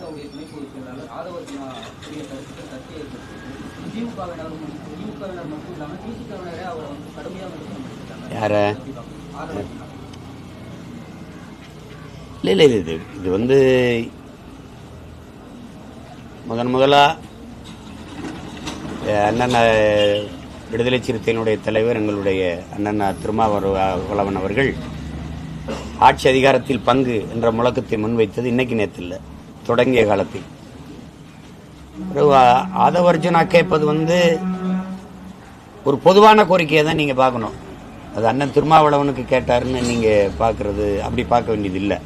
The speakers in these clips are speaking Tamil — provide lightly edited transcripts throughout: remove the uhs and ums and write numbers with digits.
திமுகவுடைய துணை பொதுச் செயலாளர் ஆதவர்ஜுனா கருத்துக்கள் சர்ச்சை ஏற்படுத்தி திமுகவினர் மட்டும் இல்லாமல் திமுகவினரே அவரை கடுமையாக விமர்சனம் யார இல்லை இது வந்து முதலா அண்ணன் விடுதலை சிறுத்தையினுடைய தலைவர் எங்களுடைய அண்ணன் திருமாவளவன் அவர்கள் ஆட்சி அதிகாரத்தில் பங்கு என்ற முழக்கத்தை முன்வைத்தது இன்னைக்கு நேற்று இல்லை, தொடங்கிய காலத்தில். ஆதவர்ஜுனா கேட்பது வந்து ஒரு பொதுவான கோரிக்கையை தான் நீங்க பார்க்கணும். அது அண்ணன் திருமாவளவனுக்கு கேட்டாருன்னு நீங்க பார்க்கறது அப்படி பார்க்க வேண்டியது இல்லை.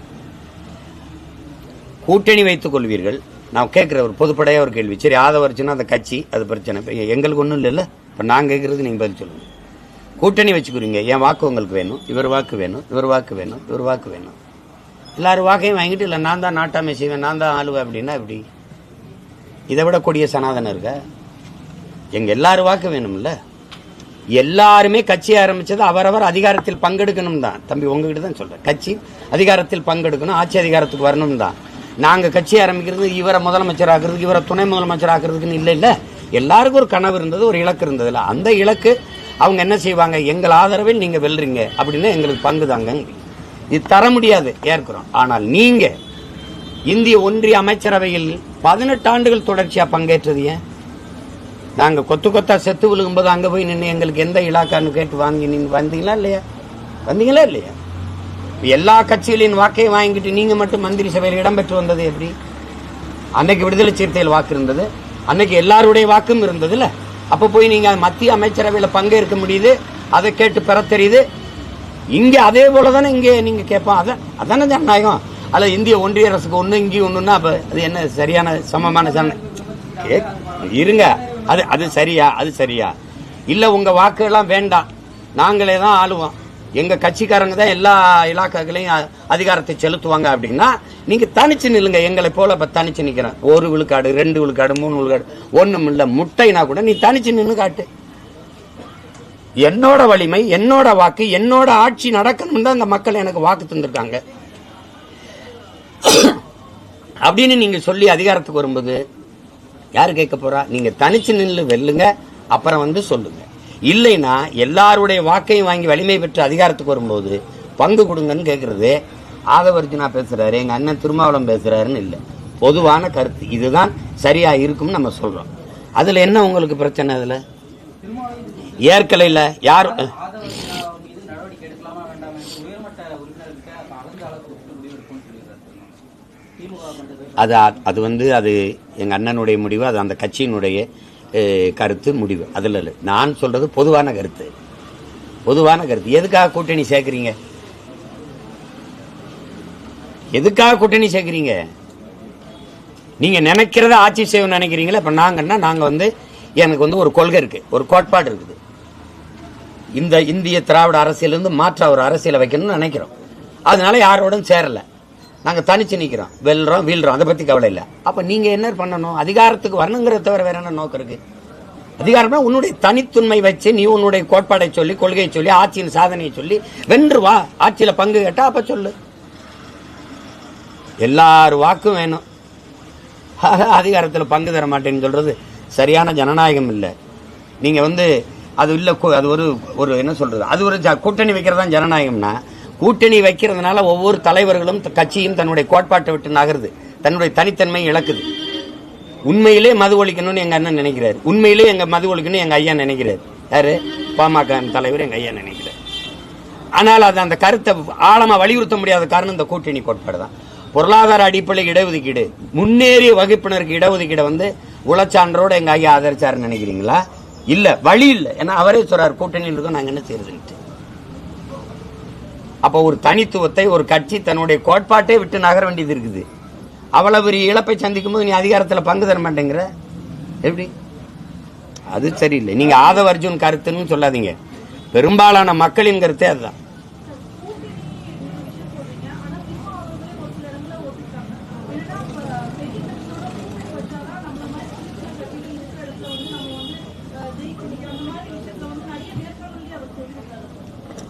கூட்டணி வைத்துக் கொள்வீர்கள், நான் கேட்கிற ஒரு பொதுப்படையா ஒரு கேள்வி. சரி, ஆதவர்ஜுனா அந்த கட்சி அது பிரச்சனை, எங்களுக்கு ஒன்றும் இல்லைல்ல. இப்போ நான் கேட்கறது நீங்கள் பதில் சொல்லுங்க. கூட்டணி வச்சுக்கிறீங்க, என் வாக்கு உங்களுக்கு வேணும், இவர் வாக்கு வேணும், இவர் வாக்கு வேணும், இவர் வாக்கு வேணும், எல்லாரும் வாக்கையும் வாங்கிட்டு இல்லை நான் தான் நாட்டாமை செய்வேன், நான் தான் ஆளுவேன் அப்படின்னா எப்படி? இதை விட கொடிய சனாதனம் இருக்க? எங்க எல்லாரும் வாக்கு வேணும்ல. எல்லாருமே கட்சி ஆரம்பிச்சது அவரவர் அதிகாரத்தில் பங்கெடுக்கணும் தான். தம்பி உங்ககிட்ட தான் சொல்றேன், கட்சி அதிகாரத்தில் பங்கெடுக்கணும், ஆட்சி அதிகாரத்துக்கு வரணும் தான். நாங்க கட்சி ஆரம்பிக்கிறது இவரை முதலமைச்சர் ஆக்குறதுக்கு, இவரை துணை முதலமைச்சர் ஆக்குறதுக்குன்னு இல்லை. இல்ல, எல்லாருக்கும் ஒரு கனவு இருந்தது, ஒரு இலக்கு இருந்ததுல. அந்த இலக்கு அவங்க என்ன செய்வாங்க, எங்கள் ஆதரவில் நீங்க வெல்றீங்க அப்படின்னா எங்களுக்கு பங்கு தாங்க. இது தர முடியாது, ஏற்கிறோம். ஆனால் நீங்க இந்திய ஒன்றிய அமைச்சரவையில் 18 ஆண்டுகள் தொடர்ச்சியா பங்கேற்றது ஏன்? நாங்க கொத்து கொத்தா செத்து விழுகும்போது அங்க போய் நின்று எங்களுக்கு எந்த இலாக்கான்னு கேட்டு வாங்கி நீங்க வந்தீங்களா இல்லையா? எல்லா கட்சிகளின் வாக்கையும் வாங்கிட்டு நீங்க மட்டும் மந்திரி சபையில் இடம்பெற்று வந்தது எப்படி? அன்னைக்கு விடுதலை சிறுத்தையில் வாக்கு இருந்தது, அன்னைக்கு எல்லாருடைய வாக்கும் இருந்ததுல. அப்ப போய் நீங்க மத்திய அமைச்சரவையில் பங்கேற்க முடியுது, அதை கேட்டு பெற தெரியுது. இங்க அதே போலதானே இங்க நீங்க கேட்போம். அதானே ஜனநாயகம். அல்ல இந்திய ஒன்றிய அரசுக்கு ஒண்ணு இங்கே ஒண்ணுன்னா அப்ப அது என்ன சரியான சமமான இருங்க. அது சரியா இல்ல? உங்க வாக்கு எல்லாம் வேண்டாம், நாங்களே தான் ஆளுவோம், எங்க கட்சிக்காரங்க தான் எல்லா இலாக்காக்களையும் அதிகாரத்தை செலுத்துவாங்க அப்படின்னா நீங்க தனிச்சு நில்லுங்க. எங்களை போல தனிச்சு நிக்கிறேன். 1 விழுக்காடு 2 விழுக்காடு 3 விழுக்காடு ஒண்ணும் இல்ல, முட்டைனா கூட நீ தனிச்சு நின்று காட்டு. என்னோட வலிமை, என்னோட வாக்கு, என்னோட ஆட்சி நடக்கணும் தான் இந்த மக்கள் எனக்கு வாக்கு தந்திருக்காங்க அப்படின்னு நீங்க சொல்லி அதிகாரத்துக்கு வரும்போது யாரு கேட்க போறா? நீங்க தனிச்சு நின்று வெல்லுங்க, அப்புறம் வந்து சொல்லுங்க. இல்லைன்னா எல்லாருடைய வாக்கையும் வாங்கி வலிமை பெற்று அதிகாரத்துக்கு வரும்போது பங்கு கொடுங்கன்னு கேட்கறது ஆதவர்ஜுனா பேசுறாரு, எங்க அண்ணன் திருமாவளவன் பேசுறாருன்னு இல்லை. பொதுவான கருத்து இதுதான் சரியா இருக்கும்னு நம்ம சொல்றோம். அதுல என்ன உங்களுக்கு பிரச்சனை? அதுல ஏற்கலையில யார் அது வந்து அது எங்க அண்ணனுடைய முடிவு, அது அந்த கட்சியினுடைய கருத்து முடிவு. அதுல இல்லை, நான் சொல்றது பொதுவான கருத்து. எதுக்காக கூட்டணி சேர்க்கிறீங்க? நீங்க நினைக்கிறத ஆட்சி செய்ய நினைக்கிறீங்களா? இப்ப நாங்க வந்து எனக்கு வந்து ஒரு கொள்கை இருக்கு, ஒரு கோட்பாடு இருக்குது. இந்த இந்திய திராவிட அரசியல் இருந்து மாற்ற ஒரு அரசியலை வைக்கணும்னு நினைக்கிறோம். அதனால யாரோடும் சேரல, நாங்க தனிச்சு நிக்கிறோம், வெல்றோம் வீழ்றோம், அதை பத்தி கவலை இல்லை. அப்ப நீங்க என்ன பண்ணணும்? அதிகாரத்துக்கு வரணுங்கிறத தவிர வேற என்ன நோக்கம் இருக்கு? அதிகாரம்னா உன்னுடைய தனித்துண்மை வச்சு நீ உன்னுடைய கோட்பாடை சொல்லி, கொள்கையை சொல்லி, ஆட்சியின் சாதனையை சொல்லி வென்று வா. ஆட்சியில பங்கு கேட்டா அப்ப சொல்லு. எல்லாரும் வாக்கும் வேணும், அதிகாரத்தில் பங்கு தர மாட்டேன்னு சொல்றது சரியான ஜனநாயகம் இல்லை. நீங்க வந்து அது இல்ல, அது ஒரு என்ன சொல்றது, அது ஒரு கூட்டணி வைக்கிறதா ஜனநாயகம்னா, கூட்டணி வைக்கிறதுனால ஒவ்வொரு தலைவர்களும் கட்சியும் தன்னுடைய கோட்பாட்டை விட்டு நகருது, தன்னுடைய தனித்தன்மை இழக்குது. உண்மையிலே மது ஒழிக்கணும்னு எங்க அண்ணன் நினைக்கிறாரு, உண்மையிலே எங்க மது ஒழிக்கணும் எங்க ஐயா நினைக்கிறாரு. யாரு? பாமக தலைவர் எங்க ஐயா நினைக்கிறார். ஆனால் அது அந்த கருத்தை ஆழமா வலியுறுத்த முடியாத காரணம் இந்த கூட்டணி கோட்பாடு தான். பொருளாதார அடிப்படை இடஒதுக்கீடு, முன்னேறிய வகுப்பினருக்கு இடஒதுக்கீடு வந்து உளச்சான்றோட எங்க ஐயா ஆதரிச்சாருன்னு நினைக்கிறீங்களா? இல்ல, வழி இல்லை. ஏன்னா அவரே சொல்றாரு கூட்டணியில் இருக்கோம், நாங்க என்ன செய்யறதுன்ட்டு. அப்ப ஒரு தனித்துவத்தை ஒரு கட்சி தன்னுடைய கோட்பாட்டை விட்டு நகர வேண்டியது இருக்குது. அவ்வளவு பெரிய இழப்பை சந்திக்கும் போது நீ அதிகாரத்தில் பங்கு தர மாட்டேங்கிற எப்படி? அது சரியில்லை. நீங்க ஆதவர்ஜுன் கருத்துன்னு சொல்லாதீங்க, பெரும்பாலான மக்களின் கருத்தே அதுதான்.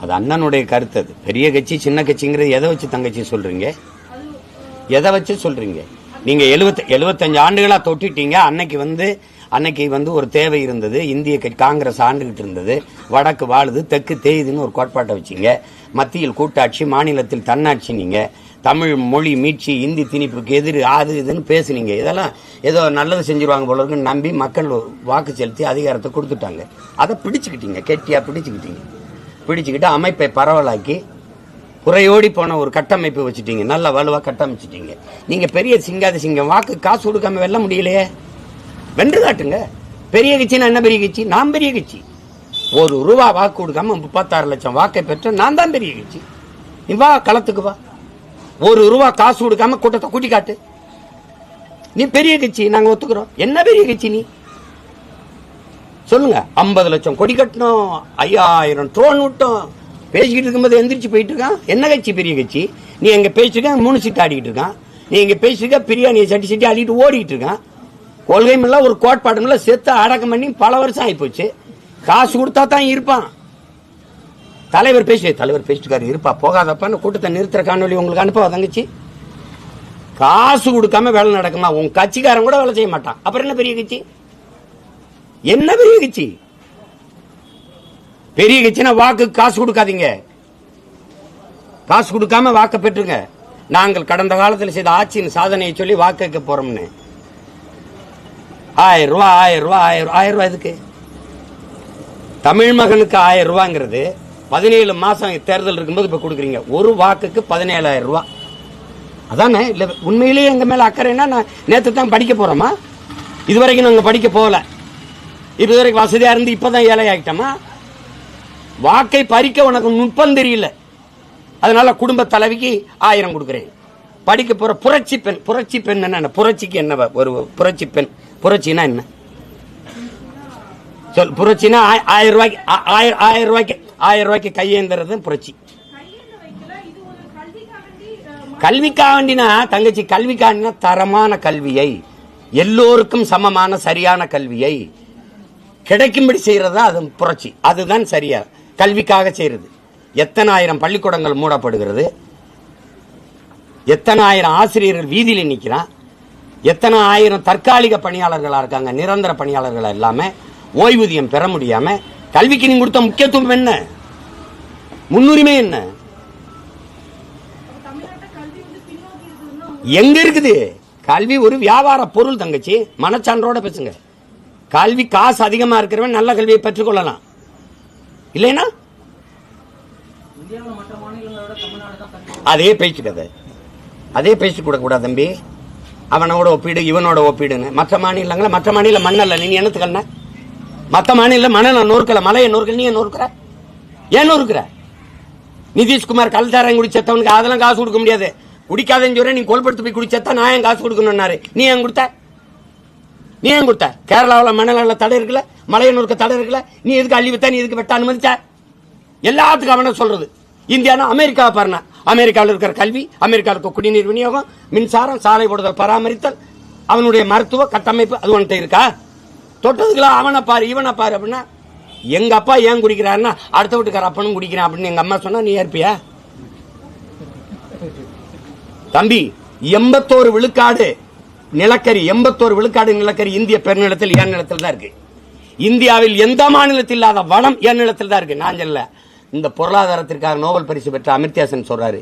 அது அண்ணனுடைய கருத்து. அது பெரிய கட்சி சின்ன கட்சிங்கிறது எதை வச்சு தங்கச்சி சொல்றீங்க? எதை வச்சு சொல்றீங்க? நீங்க 75 ஆண்டுகளா தொட்டிட்டீங்க. அன்னைக்கு வந்து ஒரு தேவை இருந்தது. இந்திய காங்கிரஸ் ஆண்டுகிட்டு இருந்தது. வடக்கு வாழுது, தெற்கு தேயுதுன்னு ஒரு கோட்பாட்டை வச்சிங்க. மத்தியில் கூட்டாட்சி, மாநிலத்தில் தன்னாட்சி. நீங்க தமிழ் மொழி மீட்சி, இந்தி திணிப்புக்கு எதிர் அது இதுன்னு பேசுனீங்க. இதெல்லாம் ஏதோ நல்லது செஞ்சிருவாங்க போல இருக்குன்னு நம்பி மக்கள் வாக்கு செலுத்தி அதிகாரத்தை கொடுத்துட்டாங்க. அதை பிடிச்சுக்கிட்டீங்க, கெட்டியா பிடிச்சுக்கிட்டு அமைப்பை பரவலாக்கி குறையோடி போன ஒரு கட்டமைப்பு வச்சுட்டீங்க. நல்ல வலுவா கட்டமைச்சிட்டீங்க. நீங்க பெரிய சிங்காத சிங்கம். வாக்கு காசு கொடுக்காம வெல்ல முடியலையே, வென்று காட்டுங்க. பெரிய கட்சின்னா என்ன பெரிய கட்சி? நான் பெரிய கட்சி. ₹1 வாக்கு கொடுக்காம 36 லட்சம் வாக்கை பெற்ற நான் தான் பெரிய கட்சி. நீ வா, களத்துக்கு வா. ₹1 காசு கொடுக்காம கூட்டத்தை கூட்டி காட்டு. நீ பெரிய கட்சி, நாங்க ஒத்துக்கிறோம். என்ன பெரிய கட்சி நீ சொல்லுங்க. 50 லட்சம் கொடி கட்டணும், 5000 ட்ரோன் விட்டோம். பேசிக்கிட்டு இருக்கும்போது எந்திரிச்சு போயிட்டு இருக்கான். என்ன கட்சி பெரிய கட்சி? நீ எங்க பேசிருக்க 3 சீட்டு ஆடிக்கிட்டு இருக்கான். நீ எங்க பேசிருக்க பிரியாணியை சட்டி ஆடிட்டு ஓடிட்டு இருக்கான். கொள்கையும் இல்ல, ஒரு கோட்பாடும் இல்ல, செத்து அடக்கம் பண்ணி பல வருஷம் ஆயிப்போச்சு. காசு கொடுத்தா தான் இருப்பான். தலைவர் பேசிட்டு இருப்பா போகாதப்பான்னு கூட்டத்தை நிறுத்துற காணொலி உங்களுக்கு அனுப்பவா தங்கச்சி? காசு கொடுக்காம வேலை நடக்குமா? உன் கட்சிக்காரன் கூட வேலை செய்ய மாட்டான். அப்புறம் என்ன பெரிய கட்சி? என்ன பெரிய கட்சி? பெரிய கட்சினா வாக்கு காசு கொடுக்காதீங்க. காசு கொடுக்காம வாக்க பெற்றுங்க. நாங்கள் கடந்த காலத்தில் செய்த ஆட்சியின் சாதனையை சொல்லி வாக்கு கேட்க போறோம்னு. ₹1000 எதுக்கு? தமிழ் மகனுக்கு ₹1000 17 மாசம் தேர்தல் இருக்கும்போது இப்ப கொடுக்குறீங்க. ஒரு வாக்குக்கு ₹17,000. அதானே? இல்ல உண்மையிலேயே எங்க மேல அக்கறைன்னா நான் நேற்று தான் படிக்க போறோமா? இதுவரைக்கும் நாங்க படிக்க போகல. இதுவரைக்கும் வசதியா இருந்து இப்பதான் ஏழை ஆகிட்டோமா? வாக்கை பறிக்க உனக்கு நுட்பம் தெரியல. அதனால குடும்ப தலைவிக்கு 1000 கொடுக்குறேன். படிக்க போற புரட்சி பெண் என்ன? புரட்சிக்கு என்ன ஒரு புரட்சி பெண்? புரட்சினா என்ன சொல்? புரட்சினா ₹1000 கையேந்துறது புரட்சி. கல்விக்காண்டினா தங்கச்சி, கல்விக்காண்டினா தரமான கல்வியை, எல்லோருக்கும் சமமான சரியான கல்வியை கிடைக்கும்படி செய்யறதா அது புரட்சி. அதுதான் சரியா கல்விக்காக செய்யறது. எத்தனை ஆயிரம் பள்ளிக்கூடங்கள் மூடப்படுகிறது, எத்தனை ஆயிரம் ஆசிரியர்கள் வீதியில் நிற்கிறான், எத்தனை ஆயிரம் தற்காலிக பணியாளர்களா இருக்காங்க, நிரந்தர பணியாளர்களா இல்லாம ஓய்வூதியம் பெற முடியாம. கல்விக்கு நீங்க கொடுத்த முக்கியத்துவம் என்ன? முன்னுரிமை என்ன? எங்க இருக்குது? கல்வி ஒரு வியாபார பொருள் தங்கச்சி. மனச்சான்றோட பேசுங்க. கல்வி காசு அதிகமா இருக்கிறவன் நல்ல கல்வியை பெற்றுக்கொள்ளலாம். இல்லைன்னா அதே பேச்சுக்கதை, அதே பேசி கூட கூடாது தம்பி. அவனோட ஒப்பீடு, இவனோட ஒப்பீடுன்னு. மற்ற மாநில மண்ணல்ல நீ என்னத்துக்கல்ன? மற்ற மாநில மணலை நோர்க்கல, மலையை நோர்க்கல, நீ நோர்க்கிற? ஏன் நோர்க்கிற? நிதிஷ்குமார் கல்தாரம் குடிச்சவனுக்கு அதெல்லாம் காசு கொடுக்க முடியாது. குடிக்காதன்னு சொல்ற, நீ கொல்படுத்து போய் குடிச்சா நான் ஏன் காசு கொடுக்கணும்னாரு. நீ ஏன் கொடுத்த? கேரளாவில் மணலில் தடை இருக்குல்ல, மலையனூருக்கு தடை இருக்குல்ல, நீ எதுக்கு அள்ளி வித்தா, நீ எதுக்கு வெட்ட அனுமதிச்ச? எல்லாத்துக்கும் அவன சொல்றது. இந்தியானா அமெரிக்காவை பாருங்க. அமெரிக்காவில் இருக்கிற கல்வி, அமெரிக்காவில் இருக்க குடிநீர் விநியோகம், மின்சாரம், சாலை போடுதல், பராமரித்தல், அவனுடைய மருத்துவ கட்டமைப்பு அது உன்கிட்ட இருக்கா? தொட்டதுக்குலாம் அவனை பாரு இவனை பாரு அப்படின்னா, எங்க அப்பா ஏன் குடிக்கிறாருன்னா அடுத்த வீட்டுக்கார அப்பனும் குடிக்கிறான் அப்படின்னு எங்க அம்மா சொன்னா நீ ஏற்பியா? தம்பி, 81 விழுக்காடு நிலக்கரி, 81 விழுக்காடு நிலக்கரி இந்திய பெருநிலத்தில் என் நிலத்தில் தான் இருக்கு. இந்தியாவில் எந்த மாநிலத்தில் இல்லாத வளம் என் நிலத்தில் தான் இருக்கு. நான் சொல்ல, இந்த பொருளாதாரத்திற்காக நோபல் பரிசு பெற்ற அமிர்தியாசன் சொல்றாரு,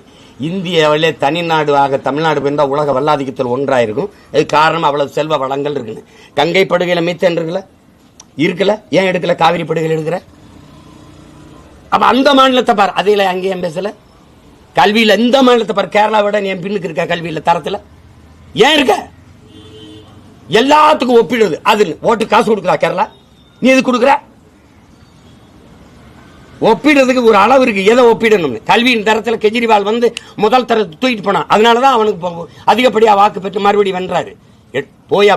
இந்தியாவிலே தனிநாடு தமிழ்நாடு போயிருந்தா உலக வல்லாதிக்கத்தில் ஒன்றாயிருக்கும். அது காரணம் அவ்வளவு செல்வ வளங்கள் இருக்குன்னு. கங்கை படுகையில மீத்தேன் இருக்குல்ல, ஏன் எடுக்கல? காவிரி படுகையில் எடுக்கிற. அப்ப அந்த மாநிலத்தை பாரு. அதையில அங்கேயும் பேசல. கல்வியில இந்த மாநிலத்தை பாரு. கேரளாவோட என் பின்னுக்கு இருக்க கல்வியில தரத்துல ஏன் இருக்க? எல்லாத்துக்கும் ஒப்பிடுது. அது ஓட்டு காசு கொடுக்குறா கேரளா, நீ எது கொடுக்குற? ஒப்பிடுறதுக்கு ஒரு அளவு இருக்கு. எதை ஒப்பிடணும்? கல்வியின் தரத்தில் கெஜ்ரிவால் வந்து முதல் தரத்தை தூக்கிட்டு போனான். அதனாலதான் அவனுக்கு அதிகப்படியா வாக்கு பெற்று மறுபடியும் வென்றாரு. போயா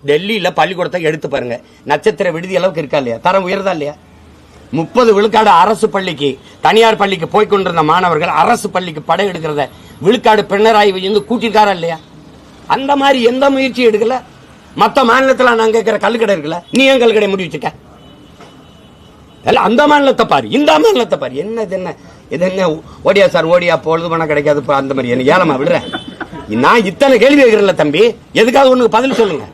டெல்லியில பள்ளிக்கூடத்தை எடுத்து பாருங்க. நட்சத்திர விடுதி அளவுக்கு இருக்கா இல்லையா? தரம் உயர்தா இல்லையா? 30 விழுக்காடு அரசு பள்ளிக்கு, தனியார் பள்ளிக்கு போய்கொண்டிருந்த மாணவர்கள் அரசு பள்ளிக்கு படை எடுக்கிறத விழுக்காடு பினராயி விஜயன் கூட்டிருக்காரா இல்லையா? அந்த மாதிரி எந்த முயற்சியும் எடுக்கல. மற்ற மாநிலத்தில் நான் கேட்கிற கல்லுக்கடை இருக்குல்ல, நீ ஏன் கல்லுக்கடை முடி வச்சுக்க? அந்த மாநிலத்தை பாரு, இந்த மாநிலத்தை பாரு. என்ன இது என்ன ஓடியா சார், ஓடியா பொழுது பணம் கிடைக்காது அந்த மாதிரி என்ன ஏலமா விடுற? நான் இத்தனை கேள்வி கேட்கிறேன்ல தம்பி, எதுக்காக ஒண்ணுக்கு பதில் சொல்லுங்க.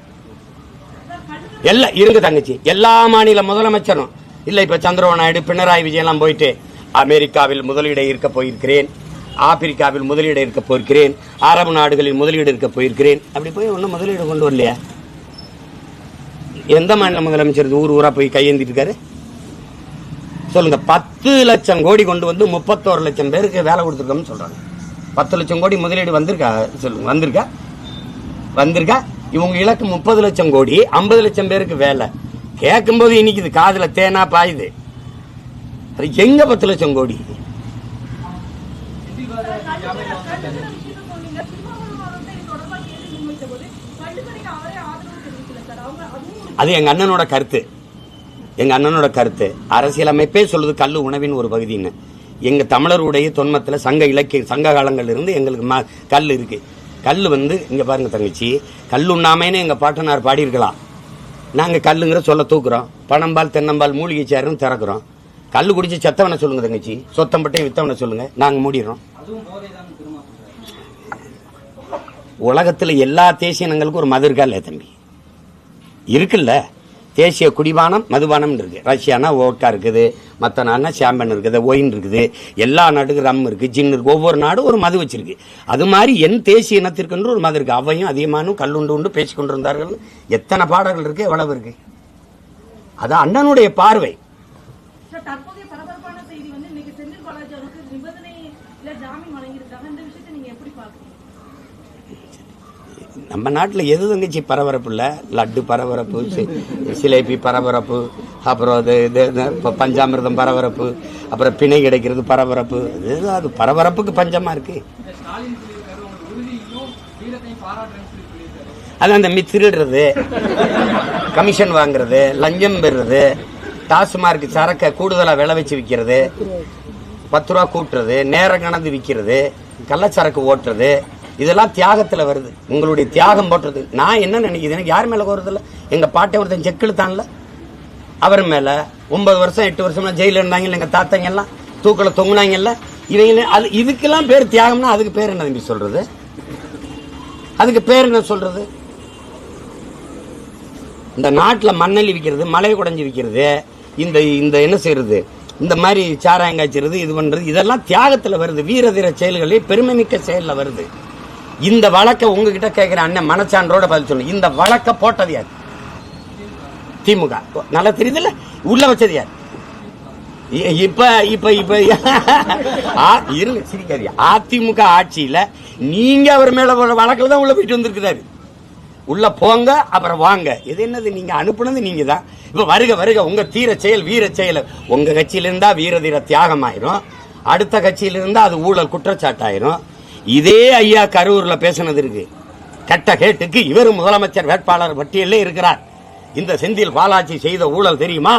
எல்லாம் இருக்கு தங்கச்சி. எல்லா மாநில முதலமைச்சரும் இல்ல, இப்ப சந்திரபாபு நாயுடு, பினராயி விஜயன் எல்லாம் போயிட்டு அமெரிக்காவில் முதலீடை இருக்க போயிருக்கிறேன், ஆப்பிரிக்காவில் முதலீடு இருக்க போயிருக்கிறேன், அரபு நாடுகளில் முதலீடு இருக்க போயிருக்கிறேன், அப்படி போய் ஒன்னும் முதலீடு கொண்டு வரலையா? எந்த மாநில முதலமைச்சர் ஊர் ஊரா போய் கையேந்திட்டு இருக்காரு சொல்லுங்க. 10 லட்சம் கோடி கொண்டு வந்து 31 லட்சம் பேருக்கு வேலை கொடுத்துருக்கோம்னு சொல்றாங்க. 10 லட்சம் கோடி முதலீடு வந்திருக்கா சொல்லுங்க? வந்திருக்கா? இவங்க இலக்கு 30 லட்சம் கோடி, 50 லட்சம் பேருக்கு வேலை. கேட்கும் போது இன்னைக்கு இது காதுல தேனா பாயுது. அது எங்க 10 லட்சம் கோடி? அது எங்க அண்ணனோட கருத்து. அரசியலமைப்பே சொல்லுது கல்லு உணவின் ஒரு பகுதின்னு. எங்க தமிழருடைய தொன்மத்துல சங்க காலங்கள்ல இருந்து எங்களுக்கு கல் இருக்கு. கல் இங்க பாருங்க தங்கச்சி, கல் உண்ணாமைன்னு எங்க பாட்டனார் பாடி இருக்கலாம். நாங்க கல்லுங்கிற சொல்ல தூக்குறோம். பனம்பால், தென்னம்பால், மூலிகை சேரும் திறக்கிறோம். கல்லு குடிச்சு செத்தவனை சொல்லுங்க தங்கச்சி, சொத்தம்பட்டை வித்தவனை சொல்லுங்க, நாங்க மூடிடுறோம். உலகத்துல எல்லா தேசிய இனங்களுக்கும் ஒரு மது இருக்கா இல்லையா தம்பி? இருக்குல்ல. தேசிய குடிபானம் மதுபானம் இருக்கு. ரஷ்யானா ஓட்கா இருக்குது, மற்ற நாடுனா சாம்பன் இருக்குது, ஒயின் இருக்குது, எல்லா நாட்டுக்கும் ரம் இருக்கு, ஜின் இருக்கு. ஒவ்வொரு நாடும் ஒரு மது வச்சிருக்கு. அது மாதிரி என் தேசிய இனத்திற்கு ஒரு மது இருக்கு. அவையும் அதிகமானும் கல்லுண்டு உண்டு பேசிக் கொண்டிருந்தார்கள். எத்தனை பாடல்கள் இருக்கு, எவ்வளவு இருக்கு? அதான் அண்ணனுடைய பார்வை. நம்ம நாட்டில் எது தங்கச்சி பரபரப்பு இல்லை? லட்டு பரபரப்பு, சிலேபி பரபரப்பு, அப்புறம் பஞ்சாமிர்தம் பரபரப்பு, அப்புறம் பிணை கிடைக்கிறது பரபரப்பு. அது பரபரப்புக்கு பஞ்சமா இருக்கு. அது அந்த திருடுறது, கமிஷன் வாங்குறது, லஞ்சம் பெறுறது, டாஸ்மார்க் சரக்கை கூடுதலா விளை வச்சு விற்கிறது, 10 ரூபா கூட்டுறது, நேரம் கணந்து விற்கிறது, கள்ளச்சரக்கு ஓட்டுறது, இதெல்லாம் தியாகத்துல வருது. உங்களுடைய தியாகம் போட்டுறது. நான் என்ன நினைக்கிறேன், எனக்கு யார் மேல கோருது இல்ல. எங்க பாட்டை ஒருத்தன் செக்கிழுத்தான்ல, அவர் மேல 9 வருஷம் 8 வருஷம் ஜெயில இருந்தாங்க. எங்க தாத்தங்க எல்லாம் தூக்கல தொங்குனாங்கல்ல. இவங்க அது இதுக்கெல்லாம் பேர் தியாகம்னா அதுக்கு பேர் என்ன தம்பி சொல்றது? அதுக்கு பேர் என்ன சொல்றது? இந்த நாட்டுல மண்ணெல்லி விற்கிறது, மலை குடைஞ்சி விற்கிறது, இந்த என்ன செய்யறது, இந்த மாதிரி சாராயம் காய்ச்சறது, இது பண்றது, இதெல்லாம் தியாகத்துல வருது. வீரதீர செயல்களே பெருமை மிக்க செயல்ல வருது. இந்த வழக்கை உங்ககிட்ட கேட்கிற அண்ணன் மனச்சான்றோட பதில் சொல்லணும். இந்த வழக்க போட்டது யார்? திமுக. நல்லா தெரியுதுல்ல, உள்ள வச்சது யார்? சிரிக்காது. அதிமுக ஆட்சியில நீங்க அவர் மேல வழக்கில் தான் உள்ள போயிட்டு வந்திருக்கிறாரு. உள்ள போங்க அப்புறம் வாங்க. இது என்னது? நீங்க அனுப்புனது நீங்க தான். இப்ப வருக உங்க தீர செயல், வீர செயல் உங்க கட்சியில இருந்தா வீர தீர தியாகம் ஆயிரும், அடுத்த கட்சியில இருந்தா அது ஊழல் குற்றச்சாட்டாயிரும். இதே ஐயா கரூர்ல பேசினது இருக்கு. கட்ட கேட்டுக்கு இவர் முதலமைச்சர் வேட்பாளர் பட்டியலே இருக்கிறார். இந்த செந்தில் பாலாஜி செய்த ஊழல் தெரியுமா?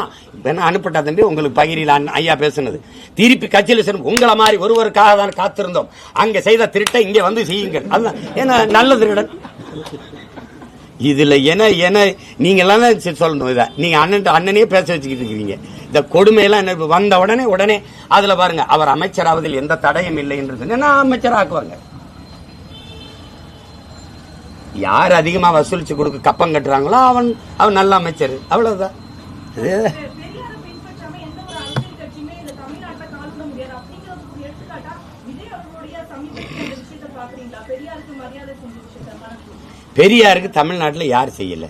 அனுப்பிட்டா தம்பி உங்களுக்கு பகிரில ஐயா பேசுனது. திருப்பி கட்சியில் உங்களை மாதிரி ஒருவருக்காக தான் காத்திருந்தோம், அங்க செய்த திருட்டை இங்க வந்து செய்யுங்கள். அதுதான் ஏன்னா நல்ல திருடன். இதுல என்ன நீங்க எல்லாம் சொல்லணும். இதை நீங்க அண்ணனே பேச வச்சுக்கிட்டு இருக்கிறீங்க. இந்த கொடுமையெல்லாம் வந்த உடனே அதுல பாருங்க, அவர் அமைச்சராவதில் எந்த தடையும் இல்லை என்று அமைச்சர் ஆக்குவாங்க. யார் அதிகமா வசூலிச்சு கொடுக்க கப்பம் கட்டுறாங்களோ அவன் நல்ல அமைச்சர். அவ்வளவுதான். பெரியாருக்கு தமிழ்நாட்டில் யார் செய்யல?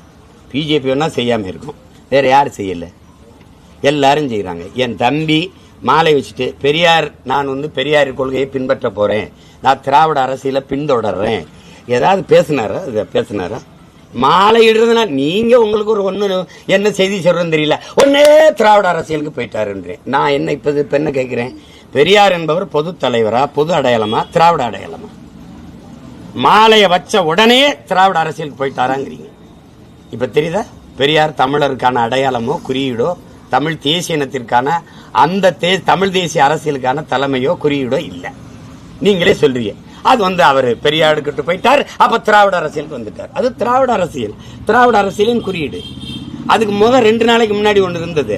பிஜேபி வேணா செய்யாம இருக்கும், வேற யார் செய்யல? எல்லாரும் செய்யறாங்க. என் தம்பி மாலை வச்சுட்டு பெரியார், நான் பெரியார் கொள்கையை பின்பற்ற போறேன், நான் திராவிட அரசியல பின்தொடர்றேன், ஏதாவது பேசினாரா? மாலை இடுறதுனால நீங்க உங்களுக்கு ஒரு ஒண்ணு என்ன செய்தி சொல்றேன்னு தெரியல, ஒன்னே திராவிட அரசியலுக்கு போயிட்டாருன்றேன். நான் என்ன இப்ப என்ன கேட்கிறேன், பெரியார் என்பவர் பொது தலைவரா, பொது அடையாளமா, திராவிட அடையாளமா? மாலைய வச்ச உடனே திராவிட அரசியலுக்கு போயிட்டாராங்கிறீங்க. இப்ப தெரியுதா? பெரியார் தமிழருக்கான அடையாளமோ குறியீடோ, தமிழ் தேசிய இனத்திற்கான அந்த தமிழ் தேசிய அரசியலுக்கான தலைமையோ குறியீடோ இல்ல. நீங்களே சொல்றீங்க. அது அவர் பெரியாருக்கு போயிட்டார், அப்ப திராவிட அரசியலுக்கு வந்துட்டார். அது திராவிட அரசியல், திராவிட அரசியலின் குறியீடு. அதுக்கு 2 நாளைக்கு முன்னாடி ஒன்று இருந்தது.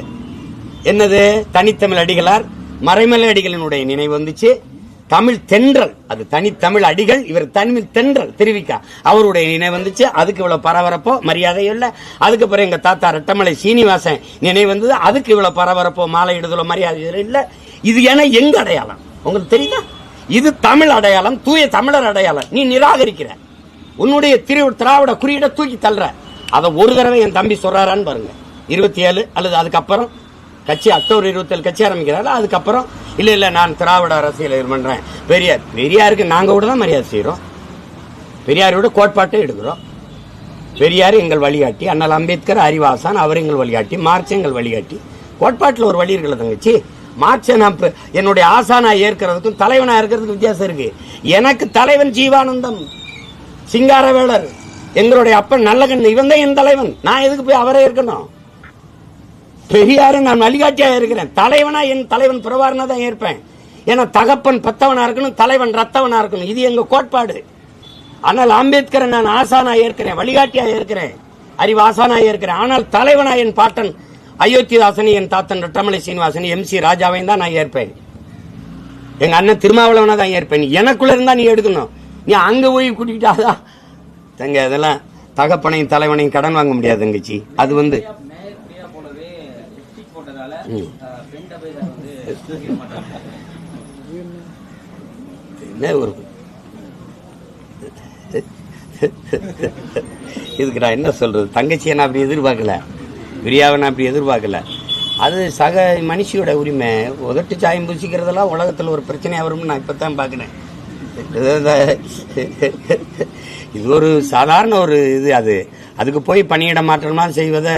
என்னது? தனித்தமிழ் அடிகளார், மறைமலை அடிகளினுடைய நினைவு வந்துச்சு. தமிழ் தென்றல், அது தனித்தமிழ் அடிகள், இவர் தமிழ் தென்றல் திருவிக்கா அவருடைய நினைவு வந்துச்சு. அதுக்கு இவ்வளவு பரபரப்போ மரியாதை இல்லை. அதுக்கப்புறம் எங்க தாத்தா ரெட்டமலை சீனிவாசன் நினைவு வந்தது, அதுக்கு இவ்வளவு பரபரப்போ மாலை இடுதலோ மரியாதை இல்லை. இது ஏன்னா எங்க அடையாளம் உங்களுக்கு தெரியுதா? இது தமிழ் அடையாளம், தூய தமிழர் அடையாளம். நீ நிராகரிக்கிற, உன்னுடைய திராவிட குறியீட தூக்கி தள்ளுற. அதை ஒரு தடவை என் தம்பி சொல்றாரான்னு பாருங்க. 27 அல்லது அதுக்கப்புறம் கட்சி அக்டோபர் 27 கட்சி ஆரம்பிக்கிறாரு. அதுக்கப்புறம் இல்ல நான் திராவிட அரசியல் பண்றேன். பெரியாருக்கு நாங்க கூட தான் மரியாதை செய்யறோம். பெரியாரோட கோட்பாட்டை எடுக்கிறோம். பெரியார் எங்கள் வழிகாட்டி, அண்ணல் அம்பேத்கர் அறிவாசான் அவர் எங்கள் வழிகாட்டி, மார்க்ஸ் எங்கள் வழிகாட்டி. கோட்பாட்டில் ஒரு வழி இருக்கிற தங்கச்சி. மார்க்ஸை நான் என்னுடைய ஆசானா ஏற்கிறதுக்கும் தலைவனா இருக்கிறதுக்கும் வித்தியாசம் இருக்கு. எனக்கு தலைவன் ஜீவானந்தம், சிங்காரவேலர், எங்களுடைய அப்பன் நல்லகண்ணு, இவன் தான் என் தலைவன். நான் எதுக்கு போய் அவரே இருக்கணும்? பெரியாரு நான் வழிகாட்டியா இருக்கிறேன். தலைவனா என் தலைவன் பிரபாரனா தான் ஏற்பேன். ஏன்னா தகப்பன் பத்தவனா இருக்கணும், தலைவன் ரத்தவனா இருக்கணும். இது எங்க கோட்பாடு. ஆனால் அம்பேத்கரை நான் ஆசானா ஏற்கிறேன், வழிகாட்டியா ஏற்கிறேன், அறிவு ஆசானா ஏற்கிறேன். ஆனால் தலைவனா என் பாட்டன் அயோத்திதாசனி, என் தாத்தன் ரெட்டமலை சீனிவாசனி, MC ராஜாவையும் தான் நான் ஏற்பேன். எங்க அண்ணன் திருமாவளவனா தான் ஏற்பேன். எனக்குள்ள இருந்தா நீ எடுக்கணும். நீ அங்க போய் கூட்டிக்கிட்டாதான் தங்க அதெல்லாம் தகப்பனையும் தலைவனையும் கடன் வாங்க முடியாது தங்கச்சி. அது வந்து ஒரு இதுக்கு நான் என்ன சொல்றது, தங்கச்சியை நான் அப்படி எதிர்பார்க்கல, பிரியாவை நான் அப்படி எதிர்பார்க்கல. அது சக மனுஷியோட உரிமை. உதட்டு சாயம் பூசிக்கிறதெல்லாம் உலகத்தில் ஒரு பிரச்சனையா வரும்னு நான் இப்பதான் பாக்குறேன். இது ஒரு சாதாரண ஒரு இது. அதுக்கு போய் பணியிட மாற்றம்லாம் செய்வதை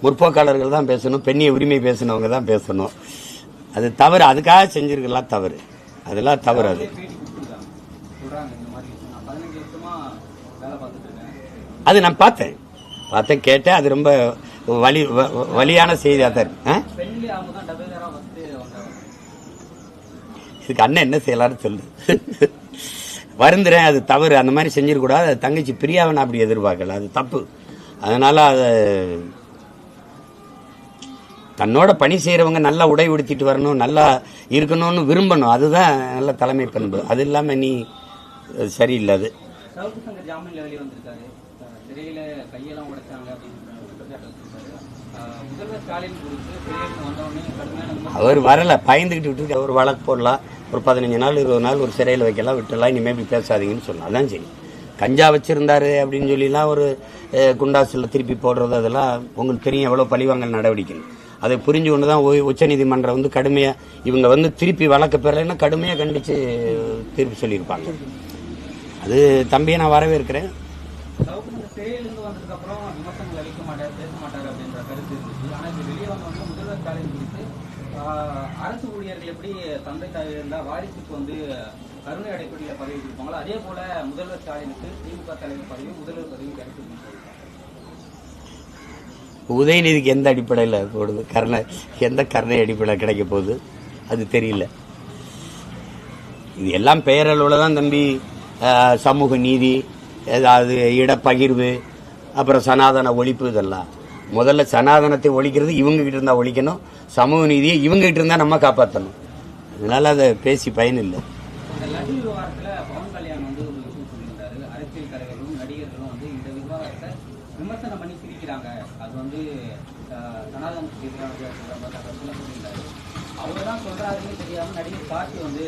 முற்போக்காளர்கள் தான் பேசணும், பெண்ணிய உரிமை பேசினவங்க தான் பேசணும். அது தவறு, அதுக்காக செஞ்சிருக்கலாம் தவறு, அதெல்லாம் தவறு. அது நான் பார்த்தேன் கேட்டேன். அது ரொம்ப வலியான செய்தியா தான் இருக்கு. இதுக்கு அண்ணன் என்ன செய்யலாம்னு சொல்லு. வருந்துறேன், அது தவறு, அந்த மாதிரி செஞ்சிடக்கூடாது. அது தங்கச்சி பிரியாவை நான் அப்படி எதிர்பார்க்கல, அது தப்பு. அதனால அதை தன்னோட பணி செய்யறவங்க நல்லா உடை உடுத்திட்டு வரணும், நல்லா இருக்கணும்னு விரும்பணும். அதுதான் நல்ல தலைமை பண்பு. அது இல்லாம நீ சரியில்லை. அது அவர் வரல, பயந்துகிட்டு விட்டு ஒரு வழக்கு போடலாம், ஒரு 15 நாள் 20 நாள் ஒரு சிறையில் வைக்கலாம், விட்டுலாம், இனிமே இப்படி பேசாதீங்கன்னு சொல்லலாம். அதான் சரி. கஞ்சா வச்சிருந்தாரு அப்படின்னு சொல்லிலாம் ஒரு குண்டாசில் திருப்பி போடுறது, அதெல்லாம் உங்களுக்கு தெரியும் எவ்வளோ பழிவாங்கல் நடவடிக்கை. அதை புரிஞ்சு கொண்டு தான் உச்சநீதிமன்றம் வந்து கடுமையாக இவங்க வந்து திருப்பி வழக்கு பெறலைன்னா கடுமையாக கண்டித்து தீர்ப்பு சொல்லியிருப்பாங்க. அது தம்பியை நான் வரவேற்கிறேன். அரசு ஊழியர்கள் எப்படி தந்தை தாய் இருந்தா வாரிசுக்கு வந்து கருணை அடிப்படையில் பதவி கொடுப்பாங்களோ அதே போல முதல்வர் ஸ்டாலினுக்கு திமுக தலைவர் பதவியும் முதல்வர் பதவியும் கிடைக்கும். உதயநிதிக்கு எந்த அடிப்படையில் போடுது? எந்த கருணை அடிப்படையில் கிடைக்க போகுது அது தெரியல. இது எல்லாம் பெயரளவில் தான் தம்பி. சமூக நீதி, ஏதாவது இடப்பகிர்வு, அப்புறம் சனாதன ஒழிப்பு, இதெல்லாம் முதல்ல சனாதனத்தை ஒழிக்கிறது இவங்க கிட்ட இருந்தா ஒழிக்கணும், சமூக நீதியை இவங்க கிட்ட இருந்தா நம்ம காப்பாற்றணும். அதனால அதை பேசி பயன் இல்லை. அரசியல் தலைவர்களும் நடிகர்களும் வந்து இந்த விவகாரத்தை விமர்சனம் பண்ணி சிரிக்கிறாங்க. அது வந்து சனாதனத்துக்கு எதிரானது சொல்லியிருந்தாரு. அவர் தான் சொல்றாருன்னு தெரியாம நடிகர் காட்சி வந்து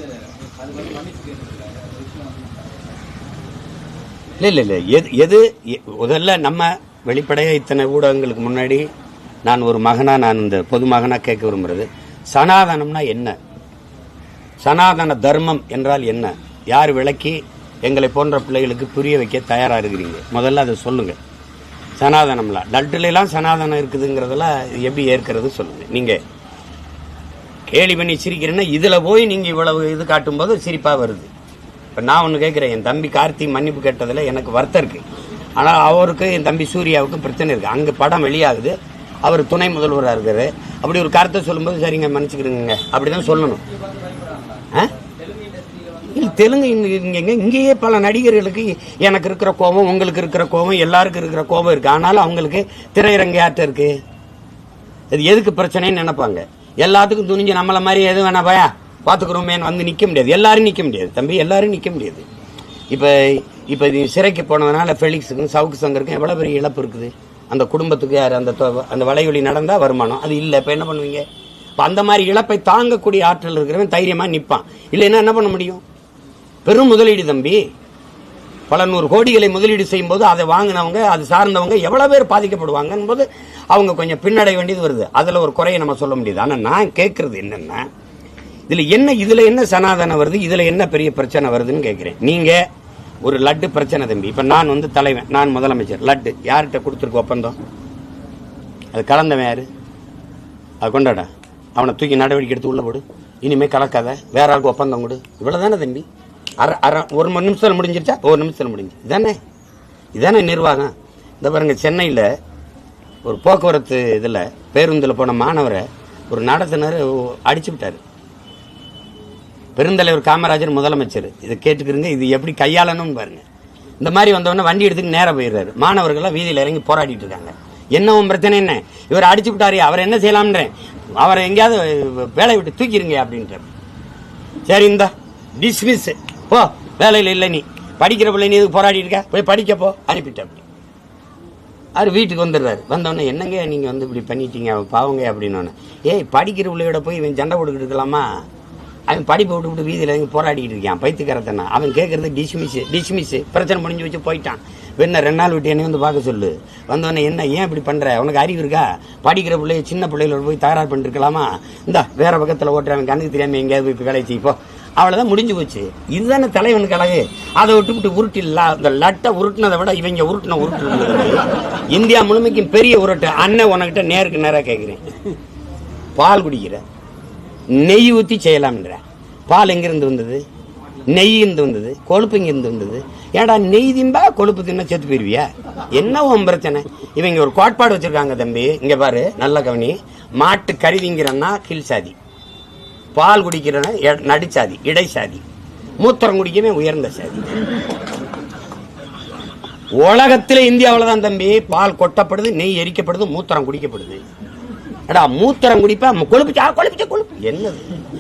அது வந்து மன்னிச்சு கேட்டுருக்காரு. அந்த விஷயம் இல்லை எது முதல்ல நம்ம வெளிப்படையாக இத்தனை ஊடகங்களுக்கு முன்னாடி நான் ஒரு மகனாக, நான் இந்த பொது மகனாக கேட்க விரும்புறது, சனாதனம்னா என்ன, சனாதன தர்மம் என்றால் என்ன, யார் விளக்கி எங்களை போன்ற பிள்ளைகளுக்கு புரிய வைக்க தயாராக இருக்கிறீங்க? முதல்ல அதை சொல்லுங்க. சனாதனம்லாம் லட்டுலாம் சனாதனம் இருக்குதுங்கிறதெல்லாம் எப்படி ஏற்கிறது சொல்லுங்க. நீங்கள் கேலி பண்ணி சிரிக்கிறேன்னா இதில் போய் நீங்கள் இவ்வளவு இது காட்டும்போது சிரிப்பாக வருது. இப்போ நான் ஒன்று கேட்குறேன், என் தம்பி கார்த்தி மன்னிப்பு கேட்டதில் எனக்கு வருத்தம் இருக்குது. ஆனால் அவருக்கு என் தம்பி சூர்யாவுக்கு பிரச்சனை இருக்குது. அங்கே படம் வெளியாகுது, அவர் துணை முதல்வராக இருக்காரு. அப்படி ஒரு கருத்தை சொல்லும்போது சரிங்க மன்னிச்சுக்கிறீங்க அப்படி தான் சொல்லணும். இல்லை தெலுங்கு இங்கேயே பல நடிகர்களுக்கு எனக்கு இருக்கிற கோபம், உங்களுக்கு இருக்கிற கோபம், எல்லாருக்கும் இருக்கிற கோபம் இருக்குது. ஆனாலும் அவங்களுக்கு திரையரங்கு யார்கிட்ட இருக்குது? அது எதுக்கு பிரச்சனைன்னு நினைப்பாங்க. எல்லாத்துக்கும் துணிஞ்சு நம்மளை மாதிரி எதுவும் வேணா பயா பார்த்துக்கிறோமேன்னு வந்து நிற்க முடியாது. எல்லாரும் நிற்க முடியாது தம்பி, எல்லாரும் நிற்க முடியாது. இப்போ சிறைக்கு போனதுனால ஃபெலிக்ஸுக்கும் சவுக்கு சங்கருக்கும் எவ்வளோ பெரிய இழப்பு இருக்குது. அந்த குடும்பத்துக்கு யார் அந்த வலையொலி நடந்தால் வருமானம் அது இல்லை. இப்போ என்ன பண்ணுவீங்க? இப்போ அந்த மாதிரி இழப்பை தாங்கக்கூடிய ஆற்றல் இருக்கிறவன் தைரியமாக நிற்பான். இல்லைன்னா என்ன பண்ண முடியும்? பெரும் முதலீடு தம்பி, பல நூறு கோடிகளை முதலீடு செய்யும் போது அதை வாங்கினவங்க அது சார்ந்தவங்க எவ்வளோ பேர் பாதிக்கப்படுவாங்கன்னு போது அவங்க கொஞ்சம் பின்னடை வேண்டியது வருது. அதில் ஒரு குறையை நம்ம சொல்ல முடியுது. ஆனால் நான் கேட்கறது என்னன்னா, இதில் என்ன சனாதனம் வருது, இதில் என்ன பெரிய பிரச்சனை வருதுன்னு கேட்குறேன். நீங்கள் ஒரு லட்டு பிரச்சனை தம்பி. இப்போ நான் வந்து தலைவன், நான் முதலமைச்சர். லட்டு யார்கிட்ட கொடுத்துருக்கு ஒப்பந்தம்? அது கலந்தவன் யாரு? அது கொண்டாடா, அவனை தூக்கி நடவடிக்கை எடுத்து உள்ள போடு. இனிமேல் கலக்காத, வேற ஆளுக்கு ஒப்பந்தம் கொடு. இவ்வளோ தானே தம்பி. ஒரு நிமிஷத்தில் முடிஞ்சிருச்சா? ஒரு நிமிஷத்தில் முடிஞ்சு. இதானே நிர்வாகம். இந்த பாருங்க, சென்னையில் ஒரு போக்குவரத்து இதில் பேருந்தில் போன மாணவரை ஒரு நடத்துனர் அடிச்சு விட்டார். பெருந்தலைவர் காமராஜர் முதலமைச்சர். இதை கேட்டுக்கிறீங்க, இது எப்படி கையாளணும்னு பாருங்க. இந்த மாதிரி வந்தவொடனே வண்டி எடுத்துக்கு நேரம் போயிடுறாரு. மாணவர்கள்லாம் வீதியில் இறங்கி போராடிட்டு இருக்காங்க. என்னவும் பிரச்சனை என்ன? இவர் அடிச்சு விட்டாரு, அவர் என்ன செய்யலாம்ன்றேன், அவரை எங்கேயாவது வேலையை விட்டு தூக்கிடுங்க அப்படின்ற. சரி, இந்த டிஸ்மிஸ் போ, வேலையில் இல்லை, நீ படிக்கிற பிள்ளை, நீ இதுக்கு போராடி இருக்க, போய் படிக்கப்போ அனுப்பிட்ட. அப்படி அவர் வீட்டுக்கு வந்துடுறாரு. வந்தோடனே என்னங்க நீங்கள் வந்து இப்படி பண்ணிட்டீங்க பாவங்க அப்படின்னு. ஏய், படிக்கிற பிள்ளையோட போய் இவன் சண்டை போட்டுக்கிட்டு இருக்கலாமா? அவன் படிப்பை விட்டு வீதியில் இறங்கி போராடிக்கிட்டு இருக்கான், பைத்துக்கரத்தனா. அவன் கேட்கறது டிஸ்மிஸ், பிரச்சனை முடிஞ்சு வச்சு போயிட்டான். வேணா 2 நாள் விட்டு என்னை வந்து பார்க்க சொல்லு. வந்தோடனே என்ன, ஏன் இப்படி பண்ணுற, உனக்கு அறிவு இருக்கா? படிக்கிற பிள்ளைய சின்ன பிள்ளைகளோட போய் தகராறு பண்ணிட்டு இருக்கலாமா? இந்தா வேற பக்கத்தில் ஓட்டுறவன் கண்ணுக்கு தெரியாமல் எங்கேயாவது போய் வேலை செய்ப்போ, அவ்வளோதான் முடிஞ்சு போச்சு. இதுதானே தலைவனுக்கு அழகு. அதை விட்டு உருட்டிடலாம். இந்த லட்டை உருட்டினதை விட இவங்க உருட்டு இந்தியா முழுமைக்கும் பெரிய உருட்டு. அண்ணன் உனக்கிட்ட நேருக்கு நேராக கேட்குறேன். பால் குடிக்கிற, நெய் ஊற்றி செய்யலாம்ன்ற. பால் எங்கிருந்து வந்தது? நெய் இருந்து வந்தது. கொழுப்பு இங்கிருந்து வந்தது. ஏடா நெய் திம்பா கொழுப்பு தின்னா செத்து போயிருவியா? என்ன உன் பிரச்சனை? இவங்க ஒரு கோட்பாடு வச்சிருக்காங்க தம்பி. இங்க பாரு, நல்ல கவனி. மாட்டு கறி திங்கிறன்னா கீழ் சாதி, பால் குடிக்கிறனா நடுச்சாதி, இடைசாதி, மூத்திரம் குடிக்கவே உயர்ந்த சாதி. உலகத்திலே இந்தியாவில் தான் தம்பி பால் கொட்டப்படுது, நெய் எரிக்கப்படுது, மூத்திரம் குடிக்கப்படுது. அடா மூத்திரம் குடிப்பா, கொழுப்பு என்னது?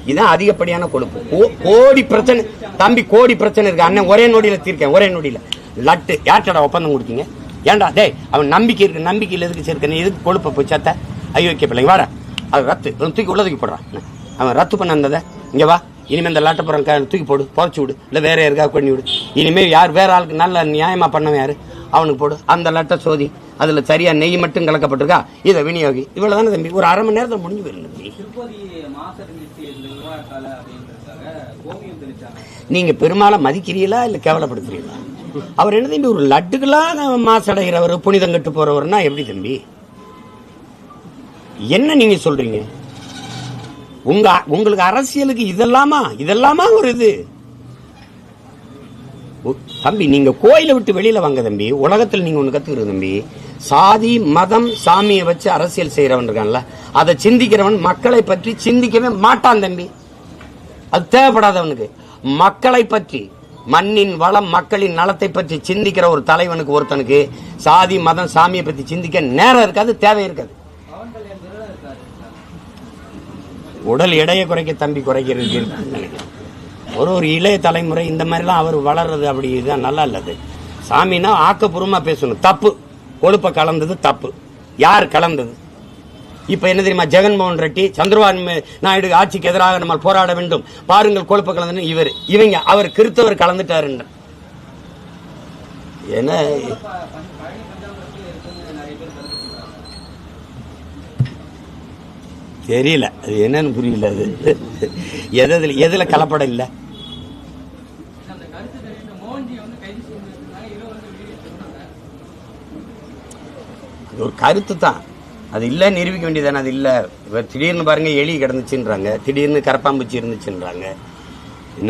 இதுதான் அதிகப்படியான கொழுப்பு. கோடி பிரச்சனை தம்பி, கோடி பிரச்சனை இருக்கு. அண்ணன் ஒரே நொடியில தீர்க்கேன், ஒரே நொடியில. லட்டு யார்ட்டடா ஒப்பந்தம் கொடுத்தீங்க? ஏன்டா டேய், அவன் நம்பிக்கை இருக்கு, நம்பிக்கையில் எதுக்கு சேர்க்க? எதுக்கு கொழுப்பை போய் சேர்த்த? ஐயோக்கிய பிள்ளைங்க வாடா, அது ரத்து தூக்கி உள்ள தூக்கி போடுறான். அவன் ரத்து பண்ண இருந்ததை இங்க வா, இனிமேல் இந்த லாட்டப்புறம் தூக்கி போடு, புதைச்சி விடு, இல்லை வேற யாருக்காக பண்ணி விடு. இனிமேல் யார் வேற ஆளுக்கு நல்ல நியாயமா பண்ணவன் யாரு, அவனுக்கு போடு. அந்த லட்டை சோதி, அதுல சரியா நெய் மட்டும் கலக்கப்பட்டிருக்கா, இதை விநியோகி. இவ்வளவுதானே தம்பி, ஒரு அரை மணி நேரத்தில் முடிஞ்சு போயிருந்து. நீங்க பெருமாளை மதிக்கிறீங்களா இல்ல கேவலப்படுத்துறீங்களா? அவர் என்ன தம்பி, ஒரு லட்டுக்கெல்லாம் மாசடைகிறவர், புனிதம் கட்டு போறவர்னா எப்படி தம்பி? என்ன நீங்க சொல்றீங்க? உங்களுக்கு அரசியலுக்கு இதெல்லாமா ஒரு இது தம்பி? நீங்க கோயிலை விட்டு வெளியில வாங்க தம்பி. உலகத்தில் நீங்க ஒண்ணு கத்துக்கிறது தம்பி, சாதி மதம் சாமியை வச்சு அரசியல் செய்யறவன் இருக்கான்ல, அதை சிந்திக்கிறவன் மக்களை பற்றி சிந்திக்கவே மாட்டான் தம்பி. அது தேவைப்படாதவனுக்கு. மக்களை பற்றி, மண்ணின் வளம், மக்களின் நலத்தை பற்றி சிந்திக்கிற ஒரு தலைவனுக்கு, ஒருத்தனுக்கு சாதி மதம் சாமியை பற்றி சிந்திக்க நேரம் இருக்காது, தேவை இருக்காது. உடல் எடையை குறைக்க தம்பி குறைக்கிறது. ஒரு இளைய தலைமுறை இந்த மாதிரிலாம் அவர் வளர்றது அப்படி இதுதான் நல்லா இல்லது. சாமினா ஆக்கப்பூர்வமா பேசணும். தப்பு, கொழுப்பை கலந்தது தப்பு. யார் கலந்தது? இப்ப என்ன தெரியுமா, ஜெகன்மோகன் ரெட்டி சந்திரபாபு நாயுடு ஆட்சிக்கு எதிராக நம்ம போராட வேண்டும், பாருங்கள் கொழுப்பை கலந்து இவங்க அவர் கிறிஸ்தவர் கலந்துட்டாரு. என்ன தெரியல, அது என்னன்னு புரியல. அது எதுல கலப்படம் இல்ல. ஒரு கருத்து தான், அது இல்ல நிரூபிக்க வேண்டியதானே. அது இல்ல, திடீர்னு பாருங்க எலி கிடந்துச்சுன்றாங்க, திடீர்னு கரப்பாம்பூச்சி இருந்துச்சுன்றாங்க.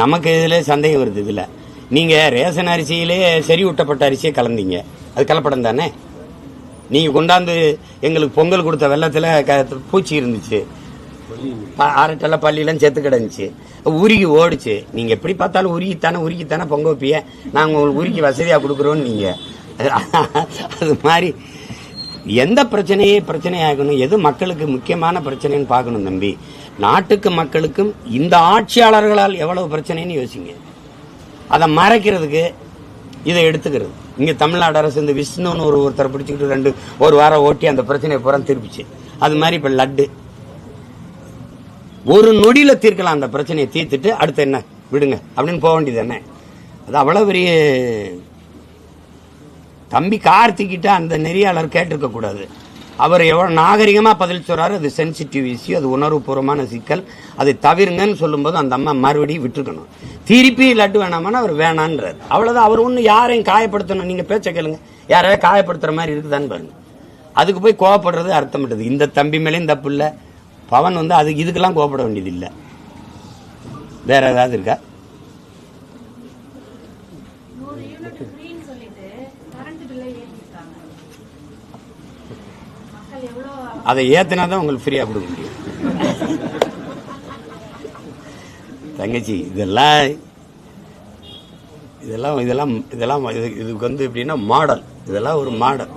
நமக்கு இதுல சந்தேகம் வருது. இதுல நீங்க ரேஷன் அரிசியிலே சரி ஊட்டப்பட்ட அரிசியை கலந்தீங்க, அது கலப்படம் தானே. நீங்க கொண்டாந்து எங்களுக்கு பொங்கல் கொடுத்த வெள்ளத்துல பூச்சி இருந்துச்சு, அரட்டல பள்ளியெல்லாம் செத்து கிடந்துச்சு, உருகி ஓடிச்சு. நீங்க எப்படி பார்த்தாலும் உருகித்தானே பொங்க வைப்பிய, நாங்க உங்களுக்கு உருகி வசதியா கொடுக்குறோன்னு நீங்க. அது மாதிரி எந்த பிரச்சனையாகணும், எது மக்களுக்கு முக்கியமான பிரச்சனைன்னு பார்க்கணும் தம்பி. நாட்டுக்கு மக்களுக்கும் இந்த ஆட்சியாளர்களால் எவ்வளவு பிரச்சனைன்னு யோசிங்க. அதை மறைக்கிறதுக்கு இதை எடுத்துக்கிறது. இங்க தமிழ்நாடு அரசு இந்த விஷ்ணுன்னு ஒருத்தரை பிடிச்சிக்கிட்டு ஒரு வாரம் ஓட்டி அந்த பிரச்சனையை பூரா திருப்பிச்சு. அது மாதிரி இப்ப லட்டு ஒரு நொடியில தீர்க்கலாம். அந்த பிரச்சனையை தீர்த்துட்டு அடுத்து என்ன விடுங்க அப்படின்னு போக வேண்டியது என்ன. அது அவ்வளவு பெரிய தம்பி கார்த்திக்கிட்ட அந்த நெறியாளர் கேட்டிருக்க கூடாது. அவர் எவ்வளவு நாகரிகமா பதில் சொல்றாரு. அது சென்சிட்டிவ் இஷ்யூ, அது உணர்வுபூர்வமான சிக்கல், அதை தவிர்ங்கன்னு சொல்லும்போது அந்த அம்மா மறுபடியும் விட்டுருக்கணும். திருப்பி லட்டு வேணாமான்னு அவர் வேணான்றார். அவ்வளவுதான். அவர் ஒன்றும் யாரையும் காயப்படுத்தணும். நீங்க பேச்ச கேளுங்க, யாரையாவது காயப்படுத்துற மாதிரி இருக்குதான்னு பாருங்க. அதுக்கு போய் கோவப்படுறது அர்த்தம். இந்த தம்பி மேலேயும் தப்பு இல்லை. பவன் அது இதுக்கெல்லாம் கோவப்பட வேண்டியது இல்லை. வேற ஏதாவது இருக்கா? அதை ஏத்தினாதான் உங்களுக்கு ஃப்ரீயா கொடுக்க முடியும். தங்கச்சி இதெல்லாம் இதுக்கு எப்படின்னா மாடல். இதெல்லாம் ஒரு மாடல்.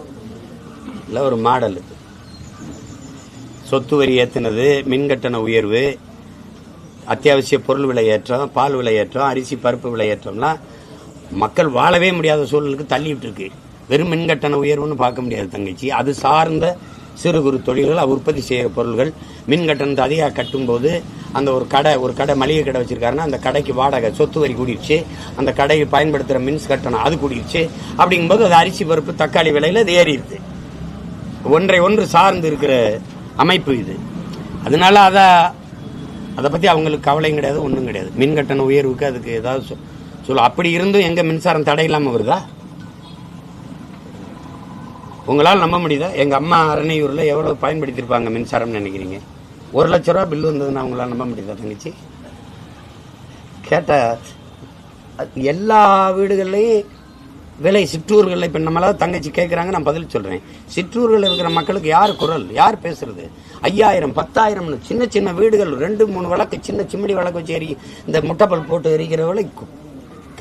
இதெல்லாம் ஒரு மாடல். சொத்து வரி ஏற்றினது, மின்கட்டண உயர்வு, அத்தியாவசிய பொருள் விலை ஏற்றம், பால் விலை ஏற்றம், அரிசி பருப்பு விலை ஏற்றம்லாம் மக்கள் வாழவே முடியாத சூழலுக்கு தள்ளிட்டு இருக்கு. வெறும் மின்கட்டண உயர்வுன்னு பார்க்க முடியாது தங்கச்சி. அது சார்ந்த சிறு குறு தொழில்கள், உற்பத்தி செய்கிற பொருள்கள் மின் கட்டணத்தை அதிகம் கட்டும்போது அந்த ஒரு கடை மளிகை கடை வச்சிருக்காருன்னா அந்த கடைக்கு வாடகை சொத்து வரி கூடிடுச்சு. அந்த கடையை பயன்படுத்துகிற மின்ஸ் கட்டணம் அது கூடிடுச்சு. அப்படிங்கும்போது அது அரிசி பருப்பு தக்காளி விலையில் அது ஏறிடுது. ஒன்றை சார்ந்து இருக்கிற அமைப்பு இது. அதனால அதை பற்றி அவங்களுக்கு கவலையும் கிடையாது, ஒன்றும் கிடையாது. மின் கட்டண உயர்வுக்கு அதுக்கு ஏதாவது சொல்ல. அப்படி இருந்தும் எங்க மின்சாரம் தடை இல்லாமல் வருதா? உங்களால் நம்ப முடியுதா? எங்க அம்மா அரணையூர்ல எவ்வளவு பயன்படுத்தியிருப்பாங்க மின்சாரம் நினைக்கிறீங்க? 1 லட்ச ரூபா பில் வந்ததுன்னா உங்களால் நம்ப முடியுதா தங்கச்சி? கேட்ட எல்லா வீடுகள்லையும் விலை சிற்றூர்களில் இப்போ நம்மளாவது தங்கச்சி கேட்குறாங்க, நான் பதில் சொல்றேன். சிற்றூர்கள் இருக்கிற மக்களுக்கு யார் குரல், யார் பேசுறது? 5000 10,000 சின்ன சின்ன வீடுகள் 2-3 விளக்கு சின்ன சிம்மிடி விளக்கு வச்சு இந்த முட்டைப்பல் போட்டு எரிக்கிற விலை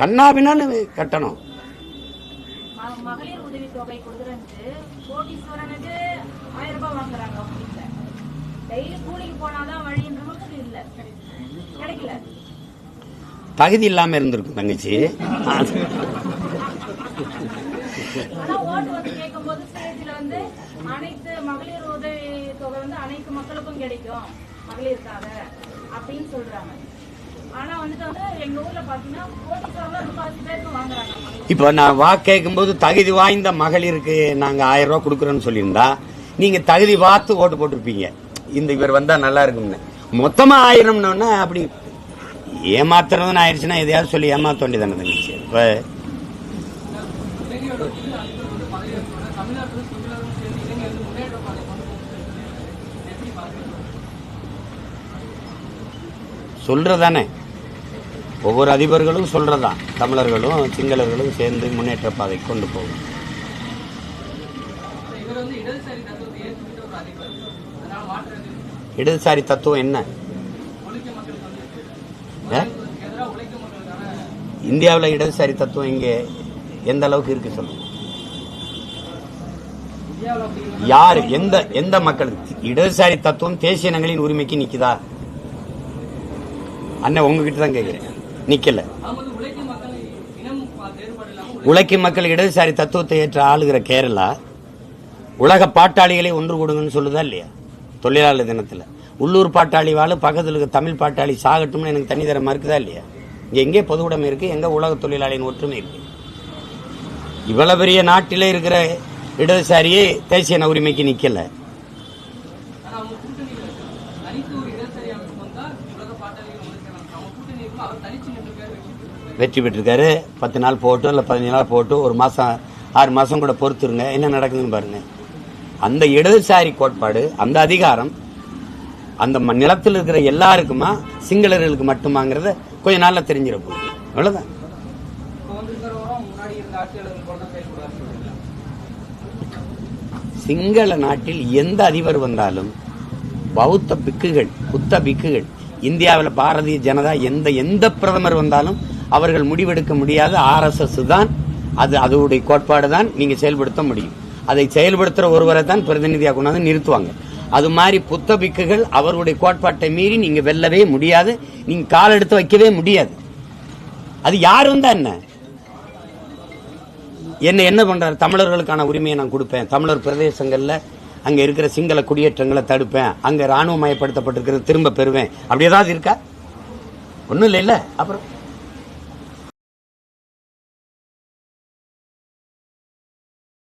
கண்ணாபின்னான்னு கட்டணும். மகளிர் உதவி தொகை கொடுக்குறது கோடீஸ்வரனுக்கு 1000 ரூபாய் வாங்குறாங்க. டெய்லி கூலிக்கு போனாதான் வழின்றவங்களுக்கு இல்ல, கிடைக்கல. தகுதி இல்லாம இருந்திருக்கும் தங்கச்சி. ஆனா ஓட்டு கேட்கும் போது ஸ்டேஜ்ல அனைத்து மகளிர் உதவி தொகை அனைத்து மக்களுக்கும் கிடைக்கும் மகளிருக்காக அப்படின்னு சொல்றாங்க. ஆனா எங்க ஊர்ல பாத்தீங்கன்னா கோடீஸ்வரன் 30 பேருக்கு வாங்குறாங்க. இப்ப நான் கேட்கும் போது தகுதி வாய்ந்த மகளிருக்கு நாங்க 1000 ரூபாய் கொடுக்குறோன்னு சொல்லியிருந்தா நீங்க தகுதி பார்த்து ஓட்டு போட்டிருப்பீங்க. இவர் வந்தா நல்லா இருக்கும்னு. மொத்தமா 1000 அப்படி ஏமாத்துறதுன்னு ஆயிடுச்சுன்னா எதையாவது சொல்லி ஏமாத்த வேண்டியதானே தங்கச்சி. இப்ப சொல்றதானே ஒவ்வொரு அதிபர்களும் சொல்றதான். தமிழர்களும் சிங்களர்களும் சேர்ந்து முன்னேற்ற பாதை கொண்டு போகும். இடதுசாரி தத்துவம் என்ன? இந்தியாவில் இடதுசாரி தத்துவம் இங்கே எந்த அளவுக்கு இருக்கு சொல்லுங்க. யாரு எந்த மக்களுக்கு இடதுசாரி தத்துவம் தேசிய இனங்களின் உரிமைக்கு நிக்குதா? அண்ணன் உங்ககிட்ட தான் கேட்கிறேன். நிக்கல. உழைக்கும் மக்கள் இடதுசாரி தத்துவத்தை ஏற்ற ஆளுகிற கேரளா உலக பாட்டாளிகளை ஒன்று கொடுங்கன்னு சொல்லுதா இல்லையா? தொழிலாளர் தினத்துல உள்ளூர் பாட்டாளி வாழ பக்கத்தில் இருக்க தமிழ் பாட்டாளி சாகட்டும்னு எனக்கு தண்ணி தர மறுக்குதா இல்லையா? இங்க எங்கே பொது உடைமை இருக்கு, எங்க உலக தொழிலாளியின் ஒற்றுமை இருக்கு? இவ்வளவு பெரிய நாட்டிலே இருக்கிற இடதுசாரியே தேசிய உரிமைக்கு நிக்கல. வெற்றி பெற்றிருக்காரு. 10 நாள் போட்டு இல்லை 15 நாள் போட்டு 1 மாசம் 6 மாசம் கூட பொறுத்துருங்க, என்ன நடக்குதுன்னு பாருங்க. அந்த இடதுசாரி கோட்பாடு, அந்த அதிகாரம் அந்த நிலத்தில் இருக்கிற எல்லாருக்குமா சிங்களர்களுக்கு மட்டுமாங்கிறத கொஞ்ச நாள்ல தெரிஞ்சிட போகுது. அவ்வளவுதான். சிங்கள நாட்டில் எந்த அதிபர் வந்தாலும் பௌத்த பிக்குகள், புத்த பிக்குகள், இந்தியாவில் பாரதிய ஜனதா எந்த பிரதமர் வந்தாலும் அவர்கள் முடிவெடுக்க முடியாத RSS தான் அது. அதோடைய கோட்பாடு தான் நீங்க செயல்படுத்த முடியும். அதை செயல்படுத்துற ஒருவரை தான் பிரதிநிதியாக கொண்டாந்து நிறுத்துவாங்க. அது மாதிரி புத்த பிக்குகள் அவருடைய கோட்பாட்டை மீறி நீங்க வெல்லவே முடியாது, நீங்க கால் எடுத்து வைக்கவே முடியாது. அது யார் வந்தா என்ன பண்றாரு? தமிழர்களுக்கான உரிமையை நான் கொடுப்பேன், தமிழர் பிரதேசங்கள்ல அங்க இருக்கிற சிங்கள குடியேற்றங்களை தடுப்பேன், அங்க ராணுவமயப்படுத்தப்பட்டிருக்கிறது திரும்ப பெறுவேன், அப்படி ஏதாவது இருக்கா? ஒன்றும் இல்லை. அப்புறம்